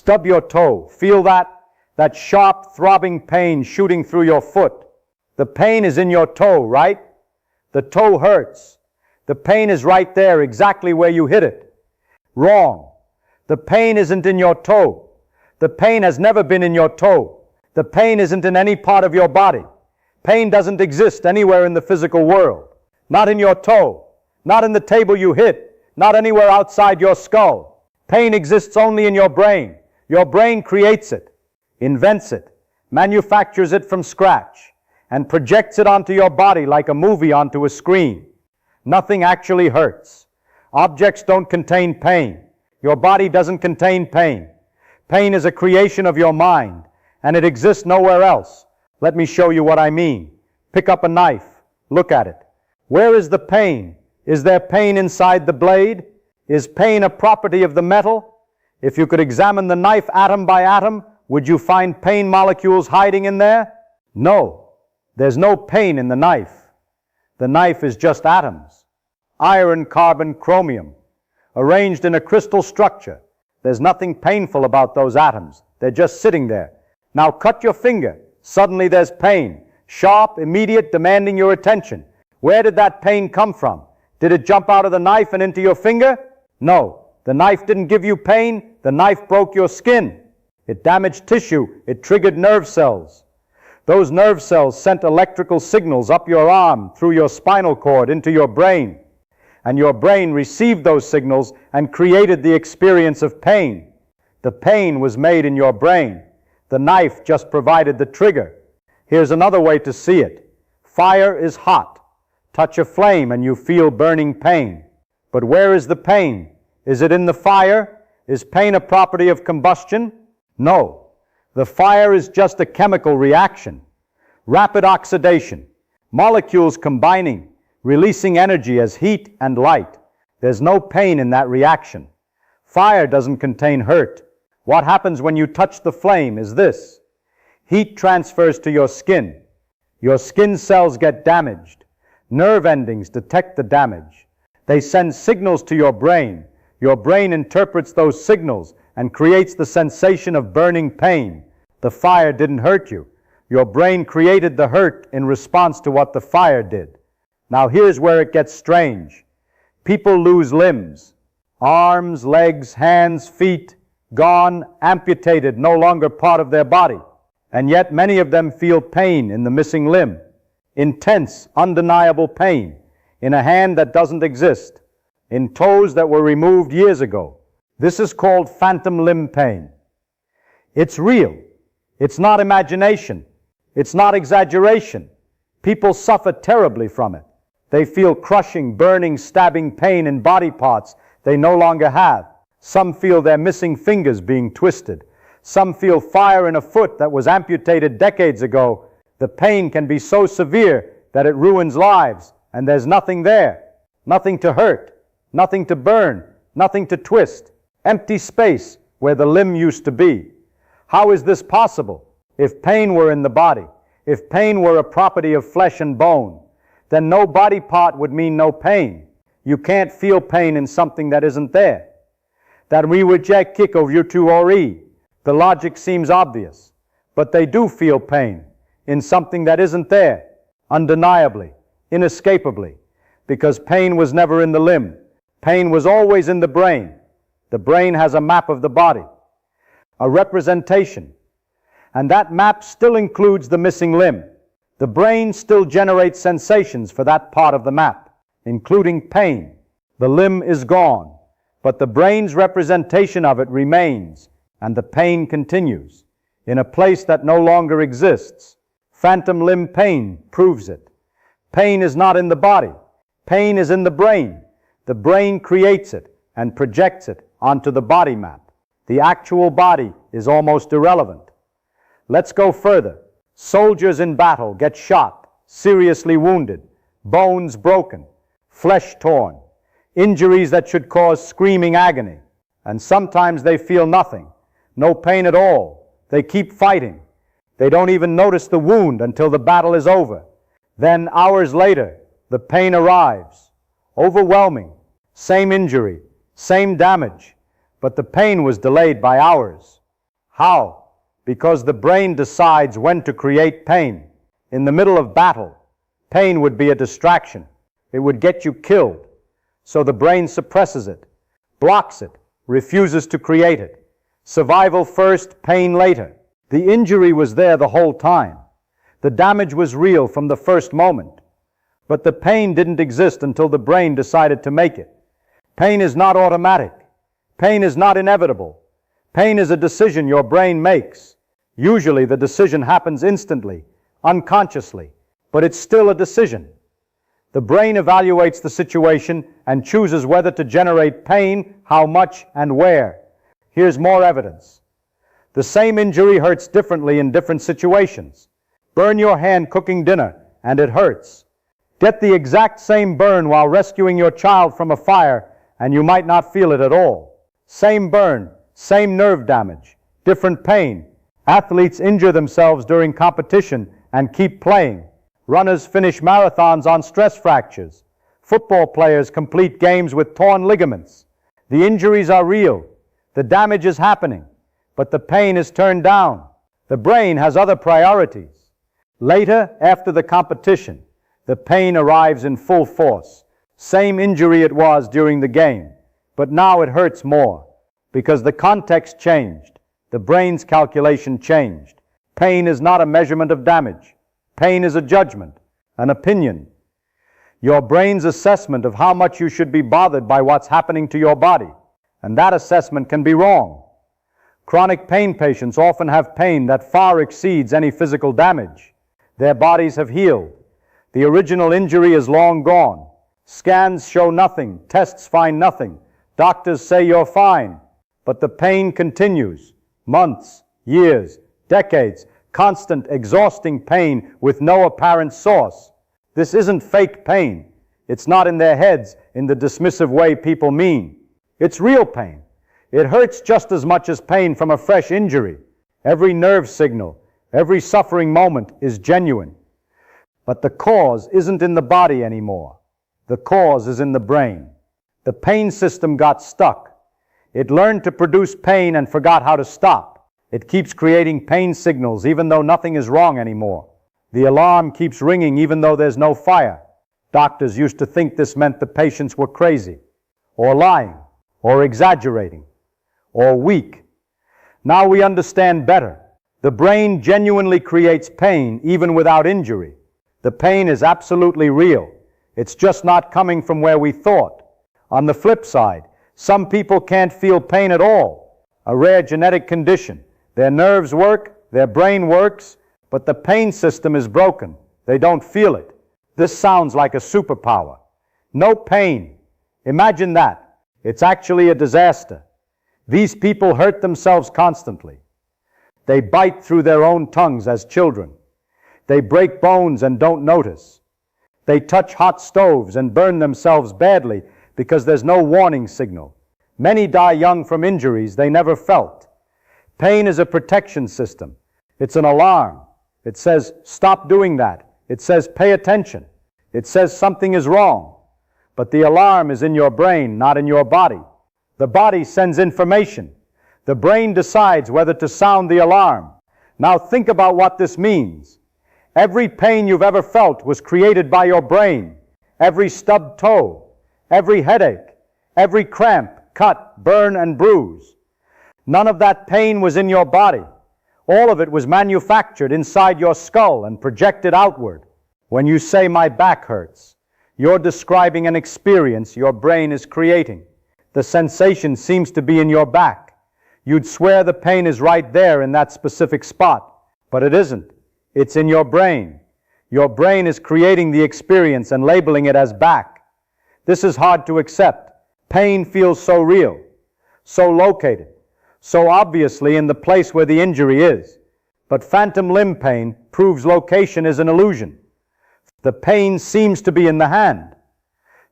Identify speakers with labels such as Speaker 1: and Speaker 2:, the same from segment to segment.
Speaker 1: Stub your toe. Feel that? That sharp, throbbing pain shooting through your foot. The pain is in your toe, right? The toe hurts. The pain is right there, exactly where you hit it. Wrong. The pain isn't in your toe. The pain has never been in your toe. The pain isn't in any part of your body. Pain doesn't exist anywhere in the physical world. Not in your toe. Not in the table you hit. Not anywhere outside your skull. Pain exists only in your brain. Your brain creates it, invents it, manufactures it from scratch, and projects it onto your body like a movie onto a screen. Nothing actually hurts. Objects don't contain pain. Your body doesn't contain pain. Pain is a creation of your mind, and it exists nowhere else. Let me show you what I mean. Pick up a knife. Look at it. Where is the pain? Is there pain inside the blade? Is pain a property of the metal? If you could examine the knife atom by atom, would you find pain molecules hiding in there? No. There's no pain in the knife. The knife is just atoms. Iron, carbon, chromium, arranged in a crystal structure. There's nothing painful about those atoms. They're just sitting there. Now cut your finger. Suddenly there's pain. Sharp, immediate, demanding your attention. Where did that pain come from? Did it jump out of the knife and into your finger? No. The knife didn't give you pain. The knife broke your skin. It damaged tissue. It triggered nerve cells. Those nerve cells sent electrical signals up your arm, through your spinal cord, into your brain. And your brain received those signals and created the experience of pain. The pain was made in your brain. The knife just provided the trigger. Here's another way to see it. Fire is hot. Touch a flame and you feel burning pain. But where is the pain? Is it in the fire? Is pain a property of combustion? No. The fire is just a chemical reaction. Rapid oxidation. Molecules combining, releasing energy as heat and light. There's no pain in that reaction. Fire doesn't contain hurt. What happens when you touch the flame is this. Heat transfers to your skin. Your skin cells get damaged. Nerve endings detect the damage. They send signals to your brain. Your brain interprets those signals and creates the sensation of burning pain. The fire didn't hurt you. Your brain created the hurt in response to what the fire did. Now here's where it gets strange. People lose limbs. Arms, legs, hands, feet, gone, amputated, no longer part of their body. And yet many of them feel pain in the missing limb. Intense, undeniable pain in a hand that doesn't exist. In toes that were removed years ago. This is called phantom limb pain. It's real. It's not imagination. It's not exaggeration. People suffer terribly from it. They feel crushing, burning, stabbing pain in body parts they no longer have. Some feel their missing fingers being twisted. Some feel fire in a foot that was amputated decades ago. The pain can be so severe that it ruins lives, and there's nothing there. Nothing to hurt. Nothing to burn, nothing to twist, empty space where the limb used to be. How is this possible? If pain were in the body, if pain were a property of flesh and bone, then no body part would mean no pain. You can't feel pain in something that isn't there. That we reject kiko yutu ori. The logic seems obvious, but they do feel pain in something that isn't there, undeniably, inescapably, because pain was never in the limb. Pain was always in the brain. The brain has a map of the body, a representation, and that map still includes the missing limb. The brain still generates sensations for that part of the map, including pain. The limb is gone, but the brain's representation of it remains, and the pain continues, in a place that no longer exists. Phantom limb pain proves it. Pain is not in the body. Pain is in the brain. The brain creates it and projects it onto the body map. The actual body is almost irrelevant. Let's go further. Soldiers in battle get shot, seriously wounded, bones broken, flesh torn, injuries that should cause screaming agony. And sometimes they feel nothing, no pain at all. They keep fighting. They don't even notice the wound until the battle is over. Then, hours later, the pain arrives. Overwhelming, same injury, same damage, but the pain was delayed by hours. How? Because the brain decides when to create pain. In the middle of battle, pain would be a distraction. It would get you killed. So the brain suppresses it, blocks it, refuses to create it. Survival first, pain later. The injury was there the whole time. The damage was real from the first moment. But the pain didn't exist until the brain decided to make it. Pain is not automatic. Pain is not inevitable. Pain is a decision your brain makes. Usually the decision happens instantly, unconsciously, but it's still a decision. The brain evaluates the situation and chooses whether to generate pain, how much, and where. Here's more evidence. The same injury hurts differently in different situations. Burn your hand cooking dinner, and it hurts. Get the exact same burn while rescuing your child from a fire, and you might not feel it at all. Same burn, same nerve damage, different pain. Athletes injure themselves during competition and keep playing. Runners finish marathons on stress fractures. Football players complete games with torn ligaments. The injuries are real. The damage is happening, but the pain is turned down. The brain has other priorities. Later, after the competition, the pain arrives in full force. Same injury it was during the game, but now it hurts more because the context changed. The brain's calculation changed. Pain is not a measurement of damage. Pain is a judgment, an opinion. Your brain's assessment of how much you should be bothered by what's happening to your body, and that assessment can be wrong. Chronic pain patients often have pain that far exceeds any physical damage. Their bodies have healed. The original injury is long gone. Scans show nothing. Tests find nothing. Doctors say you're fine. But the pain continues. Months, years, decades, constant, exhausting pain with no apparent source. This isn't fake pain. It's not in their heads in the dismissive way people mean. It's real pain. It hurts just as much as pain from a fresh injury. Every nerve signal, every suffering moment is genuine. But the cause isn't in the body anymore. The cause is in the brain. The pain system got stuck. It learned to produce pain and forgot how to stop. It keeps creating pain signals even though nothing is wrong anymore. The alarm keeps ringing even though there's no fire. Doctors used to think this meant the patients were crazy, or lying, or exaggerating, or weak. Now we understand better. The brain genuinely creates pain even without injury. The pain is absolutely real. It's just not coming from where we thought. On the flip side, some people can't feel pain at all, a rare genetic condition. Their nerves work, their brain works, but the pain system is broken. They don't feel it. This sounds like a superpower. No pain. Imagine that. It's actually a disaster. These people hurt themselves constantly. They bite through their own tongues as children. They break bones and don't notice. They touch hot stoves and burn themselves badly because there's no warning signal. Many die young from injuries they never felt. Pain is a protection system. It's an alarm. It says, stop doing that. It says, pay attention. It says something is wrong. But the alarm is in your brain, not in your body. The body sends information. The brain decides whether to sound the alarm. Now think about what this means. Every pain you've ever felt was created by your brain. Every stubbed toe, every headache, every cramp, cut, burn, and bruise. None of that pain was in your body. All of it was manufactured inside your skull and projected outward. When you say, my back hurts, you're describing an experience your brain is creating. The sensation seems to be in your back. You'd swear the pain is right there in that specific spot, but it isn't. It's in your brain. Your brain is creating the experience and labeling it as back. This is hard to accept. Pain feels so real, so located, so obviously in the place where the injury is. But phantom limb pain proves location is an illusion. The pain seems to be in the hand.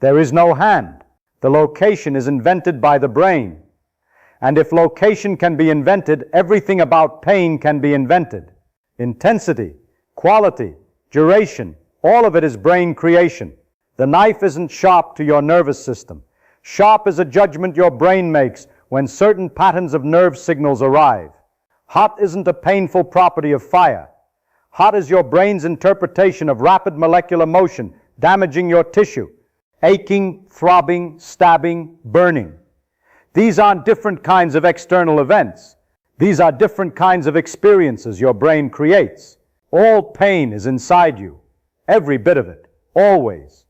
Speaker 1: There is no hand. The location is invented by the brain. And if location can be invented, everything about pain can be invented. Intensity, quality, duration, all of it is brain creation. The knife isn't sharp to your nervous system. Sharp is a judgment your brain makes when certain patterns of nerve signals arrive. Hot isn't a painful property of fire. Hot is your brain's interpretation of rapid molecular motion damaging your tissue, aching, throbbing, stabbing, burning. These aren't different kinds of external events. These are different kinds of experiences your brain creates. All pain is inside you, every bit of it, always.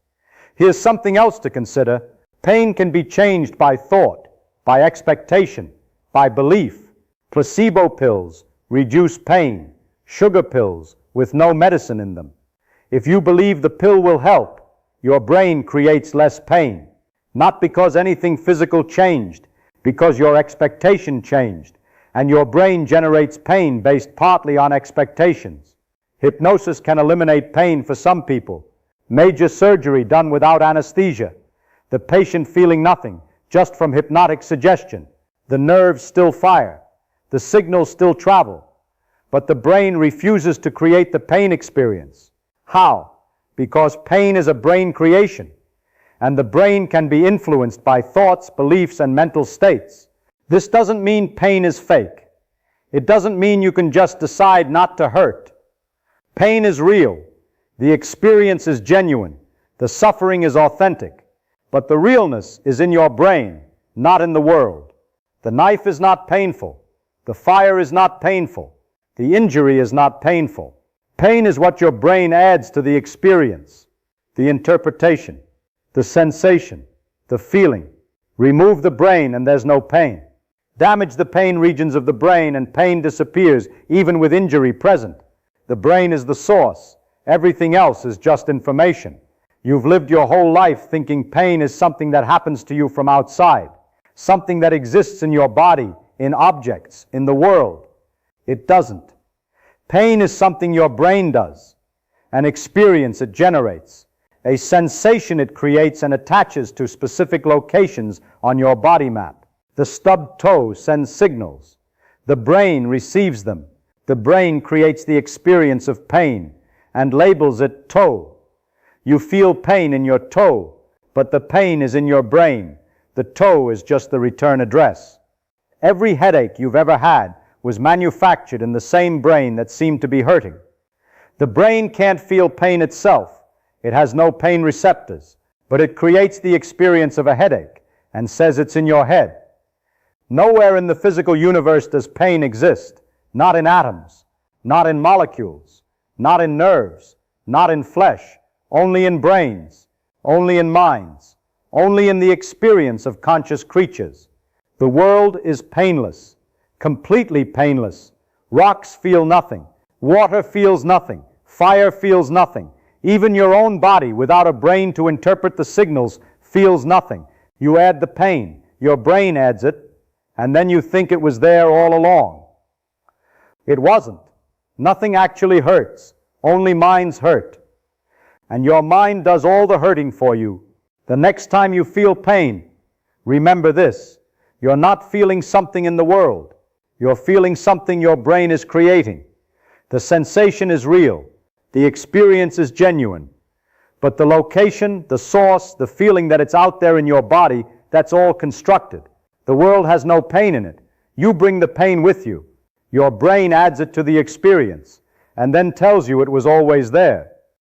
Speaker 1: Here's something else to consider. Pain can be changed by thought, by expectation, by belief. Placebo pills reduce pain, sugar pills with no medicine in them. If you believe the pill will help, your brain creates less pain. Not because anything physical changed, because your expectation changed, and your brain generates pain based partly on expectations. Hypnosis can eliminate pain for some people. Major surgery done without anesthesia. The patient feeling nothing, just from hypnotic suggestion. The nerves still fire. The signals still travel. But the brain refuses to create the pain experience. How? Because pain is a brain creation, and the brain can be influenced by thoughts, beliefs, and mental states. This doesn't mean pain is fake. It doesn't mean you can just decide not to hurt. Pain is real. The experience is genuine. The suffering is authentic. But the realness is in your brain, not in the world. The knife is not painful. The fire is not painful. The injury is not painful. Pain is what your brain adds to the experience, the interpretation, the sensation, the feeling. Remove the brain and there's no pain. Damage the pain regions of the brain and pain disappears, even with injury present. The brain is the source. Everything else is just information. You've lived your whole life thinking pain is something that happens to you from outside, something that exists in your body, in objects, in the world. It doesn't. Pain is something your brain does, an experience it generates, a sensation it creates and attaches to specific locations on your body map. The stubbed toe sends signals. The brain receives them. The brain creates the experience of pain and labels it toe. You feel pain in your toe, but the pain is in your brain. The toe is just the return address. Every headache you've ever had was manufactured in the same brain that seemed to be hurting. The brain can't feel pain itself. It has no pain receptors, but it creates the experience of a headache and says it's in your head. Nowhere in the physical universe does pain exist. Not in atoms, not in molecules, not in nerves, not in flesh, only in brains, only in minds, only in the experience of conscious creatures. The world is painless, completely painless. Rocks feel nothing. Water feels nothing. Fire feels nothing. Even your own body, without a brain to interpret the signals, feels nothing. You add the pain. Your brain adds it, and then you think it was there all along. It wasn't. Nothing actually hurts. Only minds hurt. And your mind does all the hurting for you. The next time you feel pain, remember this. You're not feeling something in the world. You're feeling something your brain is creating. The sensation is real. The experience is genuine. But the location, the source, the feeling that it's out there in your body, that's all constructed. The world has no pain in it. You bring the pain with you. Your brain adds it to the experience and then tells you it was always there.